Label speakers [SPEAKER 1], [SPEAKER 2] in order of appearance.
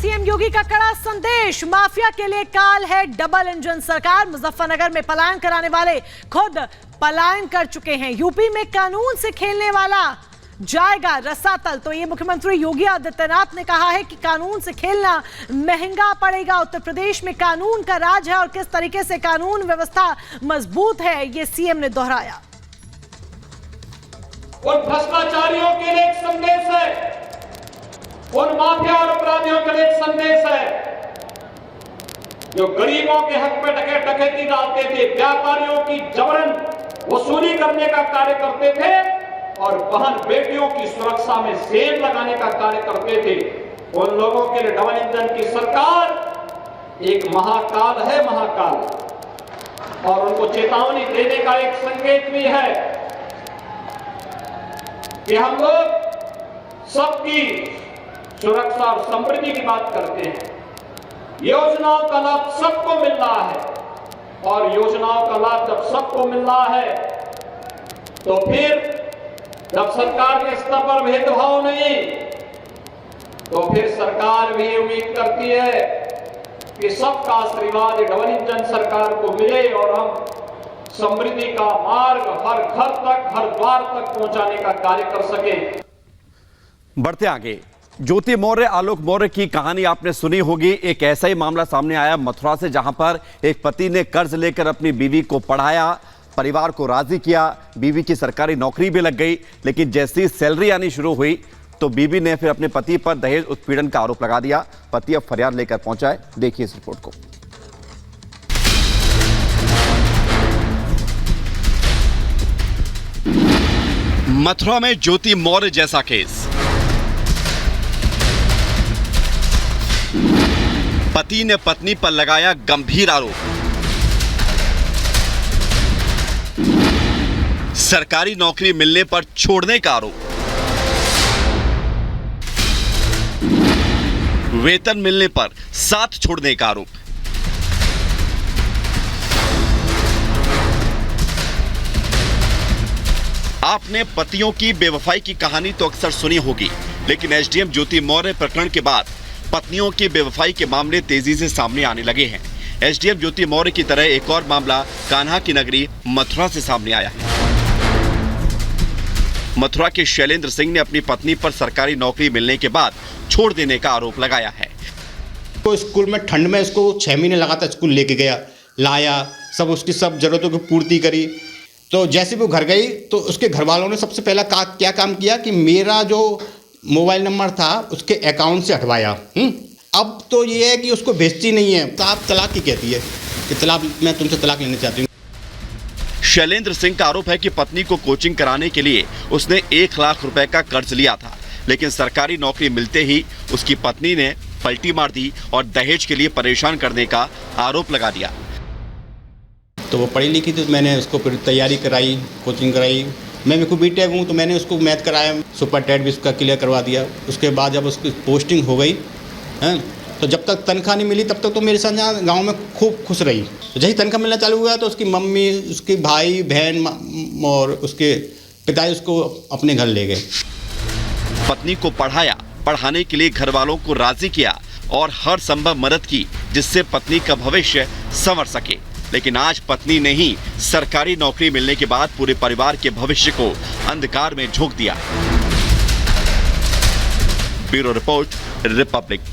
[SPEAKER 1] CM योगी का कड़ा संदेश, माफिया के लिए काल है डबल इंजन सरकार। मुजफ्फरनगर में पलायन कराने वाले खुद पलायन कर चुके हैं। यूपी में कानून से खेलने वाला जाएगा रसातल। तो ये मुख्यमंत्री योगी आदित्यनाथ ने कहा है कि कानून से खेलना महंगा पड़ेगा। उत्तर प्रदेश में कानून का राज है और किस तरीके से कानून व्यवस्था मजबूत है, ये सीएम ने दोहराया।
[SPEAKER 2] उन भ्रष्टाचारियों के लिए एक संदेश है, उन माफिया और अपराधियों के लिए एक संदेश है जो गरीबों के हक में डकैती डालते थे, व्यापारियों की जबरन वसूली करने का कार्य करते थे और बहन बेटियों की सुरक्षा में सेंध लगाने का कार्य करते थे। उन लोगों के लिए डबल इंजन की सरकार एक महाकाल है, महाकाल। और उनको चेतावनी देने का एक संकेत भी है कि हम लोग सबकी सुरक्षा और समृद्धि की बात करते हैं। योजनाओं का लाभ सबको मिल रहा है और योजनाओं का लाभ जब सबको मिल रहा है तो फिर जब सरकार के स्तर पर भेदभाव नहीं, तो फिर सरकार भी उम्मीद करती है कि सबका आशीर्वाद डबल इंजन सरकार को मिले और हम समृद्धि का मार्ग हर घर तक, हर द्वार तक पहुंचाने का कार्य कर सकें।
[SPEAKER 3] बढ़ते आगे, ज्योति मौर्य, आलोक मौर्य की कहानी आपने सुनी होगी। एक ऐसा ही मामला सामने आया मथुरा से, जहां पर एक पति ने कर्ज लेकर अपनी बीवी को पढ़ाया, परिवार को राजी किया, बीवी की सरकारी नौकरी भी लग गई। लेकिन जैसी ही सैलरी आनी शुरू हुई तो बीवी ने फिर अपने पति पर दहेज उत्पीड़न का आरोप लगा दिया। पति अब फरियाद लेकर पहुंचा है। देखिए इस रिपोर्ट को। मथुरा में ज्योति मौर्य जैसा केस। पति ने पत्नी पर लगाया गंभीर आरोप। सरकारी नौकरी मिलने पर छोड़ने का आरोप। वेतन मिलने पर साथ छोड़ने का आरोप। आपने पतियों की बेवफाई की कहानी तो अक्सर सुनी होगी, लेकिन एसडीएम ज्योति मौर्य प्रकरण के बाद पत्नियों की बेवफाई के मामले तेजी से सामने आने लगे हैं। एसडीएम ज्योति मौर्य की तरह एक और मामला कान्हा की नगरी मथुरा से सामने आया है। मथुरा के शैलेंद्र सिंह ने अपनी पत्नी पर सरकारी नौकरी मिलने के बाद छोड़ देने का आरोप लगाया है।
[SPEAKER 4] तो स्कूल में ठंड में इसको 6 महीने लगातार स्कूल लेके गया, लाया, सब उसकी सब जरूरतों की पूर्ति करी। तो जैसे भी वो घर गई तो उसके घर वालों ने सबसे पहला क्या काम किया कि मेरा जो मोबाइल नंबर था उसके अकाउंट से हटवाया। अब तो ये है कि उसको भेजती नहीं है, तो आप तलाक की कहती है कि तलाक, मैं तुमसे तलाक लेना चाहती हूँ।
[SPEAKER 3] शैलेंद्र सिंह का आरोप है कि पत्नी को कोचिंग कराने के लिए उसने 1 लाख रुपए का कर्ज लिया था, लेकिन सरकारी नौकरी मिलते ही उसकी पत्नी ने पलटी मार दी और दहेज के लिए परेशान करने का आरोप लगा दिया।
[SPEAKER 4] तो वो पढ़ी लिखी थी, मैंने उसको फिर तैयारी कराई, कोचिंग कराई। मैं भी बीटेक हूँ तो मैंने उसको मैथ कराया, सुपर टेट भी उसका क्लियर करवा दिया। उसके बाद जब उसकी पोस्टिंग हो गई हैं, तो जब तक तनख्वाह नहीं मिली तब तक तो मेरे साथ यहाँ गाँव में खूब खुश रही। तो जैसे तनख्वाह मिलना चालू हुआ तो उसकी मम्मी, उसके भाई बहन और उसके पिताजी उसको अपने घर ले गए।
[SPEAKER 3] पत्नी को पढ़ाया, पढ़ाने के लिए घर वालों को राजी किया और हर संभव मदद की जिससे पत्नी का भविष्य संवर सके। लेकिन आज पत्नी ने ही सरकारी नौकरी मिलने के बाद पूरे परिवार के भविष्य को अंधकार में झोंक दिया। Bureau report, Republic.